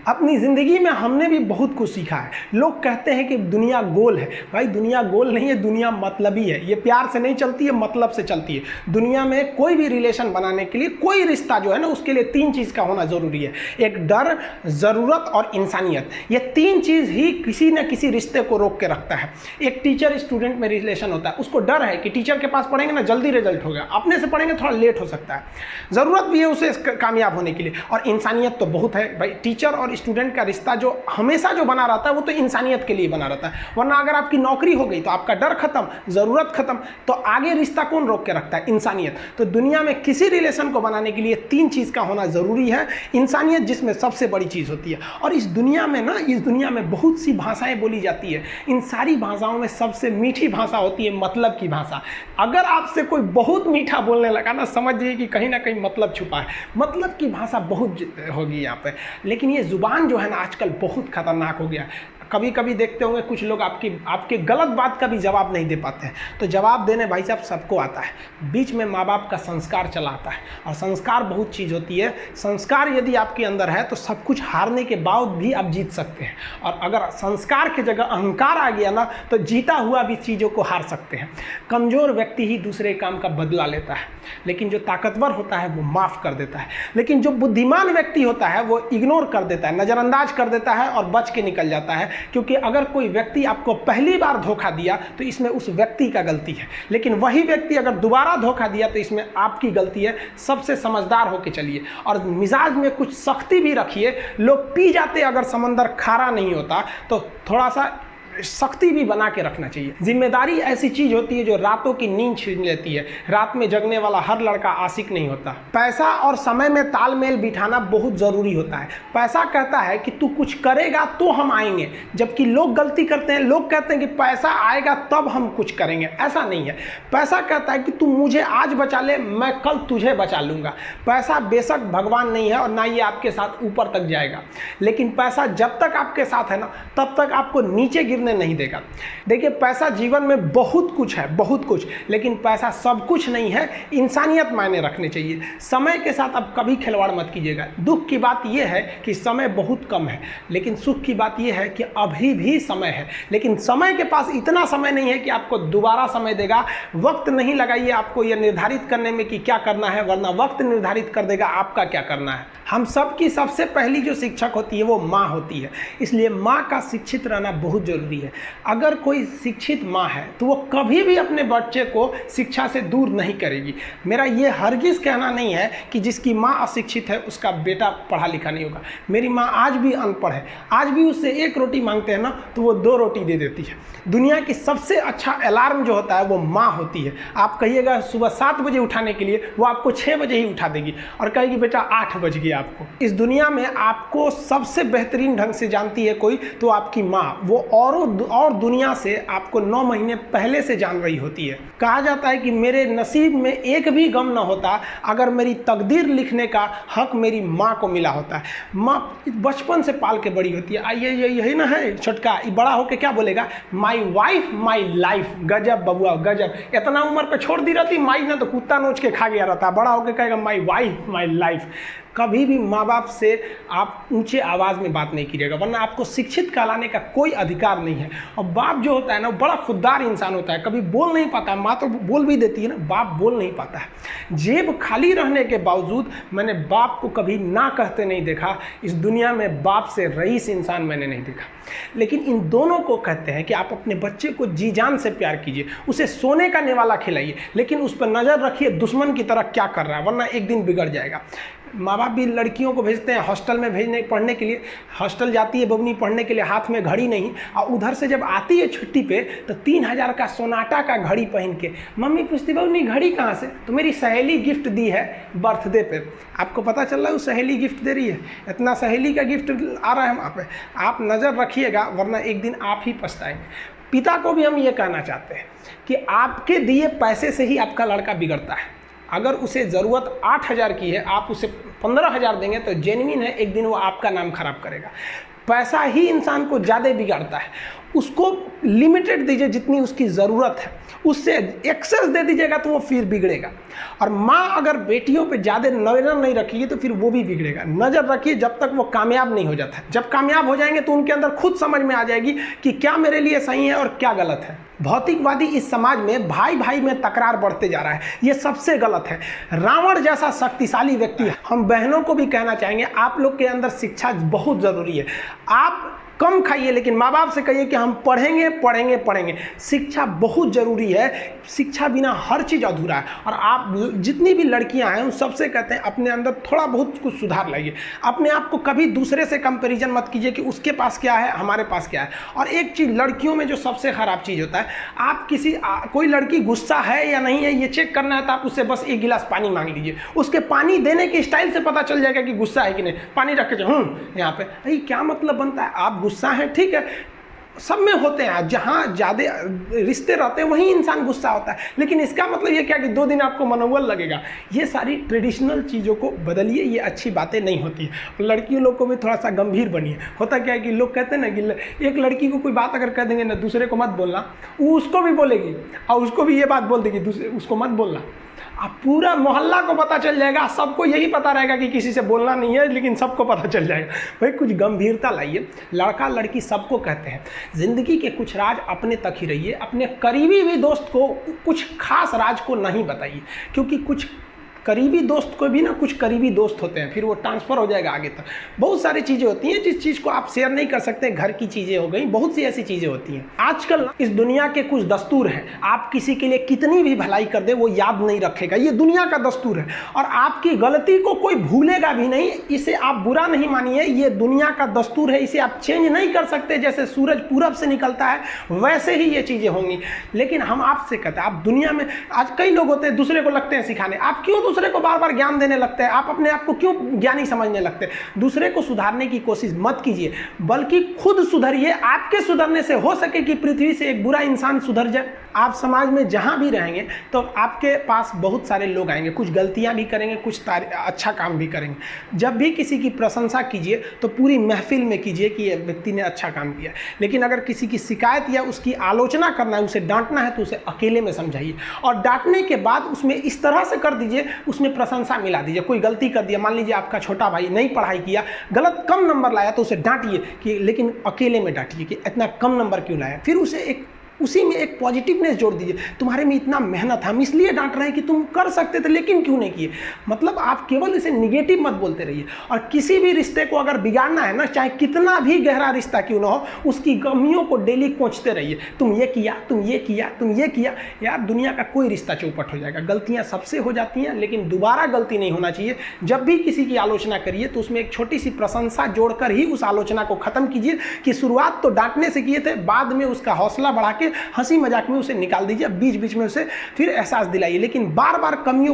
अपनी ज़िंदगी में हमने भी बहुत कुछ सीखा है। लोग कहते हैं कि दुनिया गोल है। भाई दुनिया गोल नहीं है, दुनिया मतलबी है। ये प्यार से नहीं चलती है, मतलब से चलती है। दुनिया में कोई भी रिलेशन बनाने के लिए, कोई रिश्ता जो है ना, उसके लिए तीन चीज़ का होना ज़रूरी है। एक डर, ज़रूरत और इंसानियत। ये तीन चीज़ ही किसी न किसी रिश्ते को रोक के रखता है। एक टीचर स्टूडेंट में रिलेशन होता है, उसको डर है कि टीचर के पास पढ़ेंगे ना जल्दी रिजल्ट होगा, अपने से पढ़ेंगे थोड़ा लेट हो सकता है। ज़रूरत भी है उसे कामयाब होने के लिए, और इंसानियत तो बहुत है भाई। टीचर और स्टूडेंट का रिश्ता जो हमेशा जो बना रहता है वो तो इंसानियत के लिए बना रहता है। वरना अगर आपकी नौकरी हो गई तो आपका डर खत्म, ज़रूरत खत्म, तो आगे रिश्ता कौन रोक के रखता है? इंसानियत। तो दुनिया में किसी रिलेशन को बनाने के लिए तीन चीज़ का होना ज़रूरी है। इंसानियत जिसमें सबसे बड़ी चीज़ होती है। और इस दुनिया में ना, इस दुनिया में बहुत सी भाषाएं बोली जाती है। इन सारी भाषाओं में सबसे मीठी भाषा होती है मतलब की भाषा। अगर आपसे कोई बहुत मीठा बोलने लगा ना, समझ जाइए कि कहीं ना कहीं मतलब छुपा है। मतलब की भाषा बहुत होगी यहाँ पे। लेकिन ये जुबान जो है ना, आजकल बहुत खतरनाक हो गया। कभी कभी देखते होंगे कुछ लोग आपके गलत बात का भी जवाब नहीं दे पाते हैं। तो जवाब देने भाई साहब सबको आता है। बीच में माँ बाप का संस्कार चला आता है, और संस्कार बहुत चीज़ होती है। संस्कार यदि आपके अंदर है तो सब कुछ हारने के बाद भी आप जीत सकते हैं। और अगर संस्कार की जगह अहंकार आ गया ना, तो जीता हुआ भी चीज़ों को हार सकते हैं। कमज़ोर व्यक्ति ही दूसरे काम का बदला लेता है, लेकिन जो ताकतवर होता है वो माफ़ कर देता है। लेकिन जो बुद्धिमान व्यक्ति होता है वो इग्नोर कर देता है, नज़रअंदाज कर देता है और बच के निकल जाता है। क्योंकि अगर कोई व्यक्ति आपको पहली बार धोखा दिया तो इसमें उस व्यक्ति का गलती है, लेकिन वही व्यक्ति अगर दोबारा धोखा दिया तो इसमें आपकी गलती है। सबसे समझदार होके चलिए, और मिजाज में कुछ सख्ती भी रखिए। लोग पी जाते अगर समंदर खारा नहीं होता, तो थोड़ा सा सख्ती भी बना के रखना चाहिए। जिम्मेदारी ऐसी चीज होती है जो रातों की नींद छीन लेती है। रात में जगने वाला हर लड़का आशिक नहीं होता। पैसा और समय में तालमेल बिठाना बहुत जरूरी होता है। पैसा कहता है कि तू कुछ करेगा तो हम आएंगे, जबकि लोग गलती करते हैं। लोग कहते हैं कि पैसा आएगा तब हम कुछ करेंगे। ऐसा नहीं है। पैसा कहता है कि तू मुझे आज बचा ले, मैं कल तुझे बचा लूंगा। पैसा बेशक भगवान नहीं है और ना ये आपके साथ ऊपर तक जाएगा, लेकिन पैसा जब तक आपके साथ है ना, तब तक आपको नीचे गिर नहीं देगा। देखिए, पैसा जीवन में बहुत कुछ है, बहुत कुछ, लेकिन पैसा सब कुछ नहीं है। इंसानियत मायने रखने चाहिए। समय के साथ आप कभी खिलवाड़ मत कीजिएगा। दुख की बात यह है कि समय बहुत कम है, लेकिन सुख की बात यह है कि अभी भी समय है। लेकिन समय के पास इतना समय नहीं है कि आपको दोबारा समय देगा। वक्त नहीं लगाइए आपको यह निर्धारित करने में कि क्या करना है, वरना वक्त निर्धारित कर देगा आपका क्या करना है। हम सब की सबसे पहली जो शिक्षक होती है वो माँ होती है, इसलिए माँ का शिक्षित रहना बहुत जरूरी है। अगर कोई शिक्षित माँ है तो वो कभी भी अपने बच्चे को शिक्षा से दूर नहीं करेगी। मेरा ये हरगिज़ कहना नहीं है कि जिसकी माँ अशिक्षित है उसका बेटा पढ़ा लिखा नहीं होगा। मेरी माँ आज भी अनपढ़ है, आज भी उससे एक रोटी मांगते हैं ना तो वो 2 रोटी दे देती है। दुनिया की सबसे अच्छा अलार्म जो होता है वो माँ होती है। आप कहिएगा सुबह 7 बजे उठाने के लिए, वो आपको 6 बजे ही उठा देगी और कहेगी बेटा 8 बज गया आपको। इस दुनिया में आपको सबसे बेहतरीन ढंग से जानती है कोई तो आपकी माँ। वो और दुनिया से आपको 9 महीने पहले से जान रही होती है। कहा जाता है कि मेरे नसीब में एक भी गम ना होता अगर मेरी तकदीर लिखने का हक मेरी माँ को मिला होता है। माँ बचपन से पाल के बड़ी होती है। आइए यही ना है छोटका, बड़ा होके क्या बोलेगा? My wife my life. गजब बबुआ गजब। इतना उम्र पे छोड़ दी रहती माई ना तो कुत्ता नोच के खा गया रहता। बड़ा होके कहेगा माई वाइफ माई लाइफ। कभी भी माँ बाप से आप ऊंचे आवाज़ में बात नहीं कीजिएगा, वरना आपको शिक्षित कहलाने का कोई अधिकार नहीं है। और बाप जो होता है ना, बड़ा खुददार इंसान होता है, कभी बोल नहीं पाता है। माँ तो बोल भी देती है ना, बाप बोल नहीं पाता है। जेब खाली रहने के बावजूद मैंने बाप को कभी ना कहते नहीं देखा। इस दुनिया में बाप से रईस इंसान मैंने नहीं देखा। लेकिन इन दोनों को कहते हैं कि आप अपने बच्चे को जी जान से प्यार कीजिए, उसे सोने का निवाला खिलाइए, लेकिन उस पर नज़र रखिए दुश्मन की तरह क्या कर रहा है, वरना एक दिन बिगड़ जाएगा। माँ बाप भी लड़कियों को भेजते हैं हॉस्टल में पढ़ने के लिए। हॉस्टल जाती है बबनी पढ़ने के लिए, हाथ में घड़ी नहीं, और उधर से जब आती है छुट्टी पे तो 3000 का सोनाटा का घड़ी पहन के मम्मी पूछती बबनी घड़ी कहाँ से? तो मेरी सहेली गिफ्ट दी है बर्थडे पे। आपको पता चल रहा है वो सहेली गिफ्ट दे रही है? इतना सहेली का गिफ्ट आ रहा है वहाँ पे। आप नज़र रखिएगा, वरना एक दिन आप ही पछताएंगे। पिता को भी हम ये कहना चाहते हैं कि आपके दिए पैसे से ही आपका लड़का बिगड़ता है। अगर उसे ज़रूरत 8000 की है, आप उसे 15000 देंगे तो जेन्युइन है, एक दिन वो आपका नाम खराब करेगा। पैसा ही इंसान को ज़्यादा बिगाड़ता है। उसको लिमिटेड दीजिए जितनी उसकी ज़रूरत है, उससे एक्सेस दे दीजिएगा तो वो फिर बिगड़ेगा। और माँ अगर बेटियों पे ज़्यादा नज़र नहीं रखेगी तो फिर वो भी बिगड़ेगा। नज़र रखिए जब तक वो कामयाब नहीं हो जाता है। जब कामयाब हो जाएंगे तो उनके अंदर खुद समझ में आ जाएगी कि क्या मेरे लिए सही है और क्या गलत है। भौतिकवादी इस समाज में भाई भाई में तकरार बढ़ते जा रहा है, ये सबसे गलत है। रावण जैसा शक्तिशाली व्यक्ति, हम बहनों को भी कहना चाहेंगे आप लोग के अंदर शिक्षा बहुत ज़रूरी है। आप कम खाइए लेकिन माँ बाप से कहिए कि हम पढ़ेंगे पढ़ेंगे पढ़ेंगे। शिक्षा बहुत ज़रूरी है, शिक्षा बिना हर चीज़ अधूरा है। और आप जितनी भी लड़कियां हैं उन सबसे कहते हैं अपने अंदर थोड़ा बहुत कुछ सुधार लाइए। अपने आप को कभी दूसरे से कंपैरिजन मत कीजिए कि उसके पास क्या है हमारे पास क्या है। और एक चीज़ लड़कियों में जो सबसे ख़राब चीज़ होता है, आप कोई लड़की गुस्सा है या नहीं है ये चेक करना है तो आप उससे बस एक गिलास पानी मांग लीजिए, उसके पानी देने के स्टाइल से पता चल जाएगा कि गुस्सा है कि नहीं। पानी रख के यहाँ पे अरे क्या मतलब बनता है, आप गुस्सा है ठीक है, सब में होते हैं, जहाँ ज़्यादा रिश्ते रहते हैं वहीं इंसान गुस्सा होता है, लेकिन इसका मतलब ये क्या कि 2 दिन आपको मनोबल लगेगा। ये सारी ट्रेडिशनल चीज़ों को बदलिए, ये अच्छी बातें नहीं होती है। लड़कियों लोग को भी थोड़ा सा गंभीर बनिए। होता क्या है कि लोग कहते हैं ना कि एक लड़की को कोई बात अगर कह देंगे ना दूसरे को मत बोलना, वो उसको भी बोलेगी और उसको भी ये बात बोल देगी दूसरे उसको मत बोलना। अब पूरा मोहल्ला को पता चल जाएगा, सबको यही पता रहेगा कि किसी से बोलना नहीं है, लेकिन सबको पता चल जाएगा। भाई कुछ गंभीरता लाइए। लड़का लड़की सबको कहते हैं ज़िंदगी के कुछ राज अपने तक ही रहिए, अपने करीबी भी दोस्त को कुछ खास राज को नहीं बताइए, क्योंकि कुछ करीबी दोस्त को भी ना कुछ करीबी दोस्त होते हैं, फिर वो ट्रांसफ़र हो जाएगा आगे तक। बहुत सारी चीज़ें होती हैं जिस चीज़ को आप शेयर नहीं कर सकते, घर की चीज़ें हो गई, बहुत सी ऐसी चीज़ें होती हैं। आजकल इस दुनिया के कुछ दस्तूर हैं, आप किसी के लिए कितनी भी भलाई कर दे वो याद नहीं रखेगा, ये दुनिया का दस्तूर है। और आपकी गलती को कोई भूलेगा भी नहीं, इसे आप बुरा नहीं मानिए, ये दुनिया का दस्तूर है, इसे आप चेंज नहीं कर सकते। जैसे सूरज पूरब से निकलता है वैसे ही ये चीज़ें होंगी। लेकिन हम आपसे कहते हैं, आप दुनिया में आज कई लोग होते हैं दूसरे को लगते हैं सिखाने, आप क्यों दूसरे को बार बार ज्ञान देने लगते हैं, आप अपने आप को क्यों ज्ञानी समझने लगते हैं। दूसरे को सुधारने की कोशिश मत कीजिए, बल्कि खुद सुधरिए। आपके सुधरने से हो सके कि पृथ्वी से एक बुरा इंसान सुधर जाए। आप समाज में जहां भी रहेंगे तो आपके पास बहुत सारे लोग आएंगे, कुछ गलतियां भी करेंगे, कुछ अच्छा काम भी करेंगे। जब भी किसी की प्रशंसा कीजिए तो पूरी महफिल में कीजिए कि ये व्यक्ति ने अच्छा काम किया। लेकिन अगर किसी की शिकायत या उसकी आलोचना करना है, उसे डांटना है, तो उसे अकेले में समझाइए। और डांटने के बाद उसमें इस तरह से कर दीजिए, उसमें प्रशंसा मिला दीजिए। कोई गलती कर दिया, मान लीजिए आपका छोटा भाई नहीं पढ़ाई किया, गलत कम नंबर लाया, तो उसे डांटिए कि, लेकिन अकेले में डांटिए कि इतना कम नंबर क्यों लाया। फिर उसे उसी में एक पॉजिटिवनेस जोड़ दीजिए, तुम्हारे में इतना मेहनत है, हम इसलिए डांट रहे हैं कि तुम कर सकते थे लेकिन क्यों नहीं किए। मतलब आप केवल इसे निगेटिव मत बोलते रहिए। और किसी भी रिश्ते को अगर बिगाड़ना है ना, चाहे कितना भी गहरा रिश्ता क्यों ना हो, उसकी कमियों को डेली कोंचते रहिए। तुम ये किया, तुम ये किया, तुम ये किया। यार दुनिया का कोई रिश्ता चौपट हो जाएगा, गलतियाँ सबसे हो जाती हैं, लेकिन दोबारा गलती नहीं होना चाहिए। जब भी किसी की आलोचना करिए तो उसमें एक छोटी सी प्रशंसा जोड़कर ही उस आलोचना को खत्म कीजिए कि शुरुआत तो डांटने से किए थे, बाद में उसका हौसला बढ़ा के हंसी मजाक में उसे निकाल दीजिए। बीच बीच में उसे फिर एहसास दिलाइए, लेकिन बार बार कमियों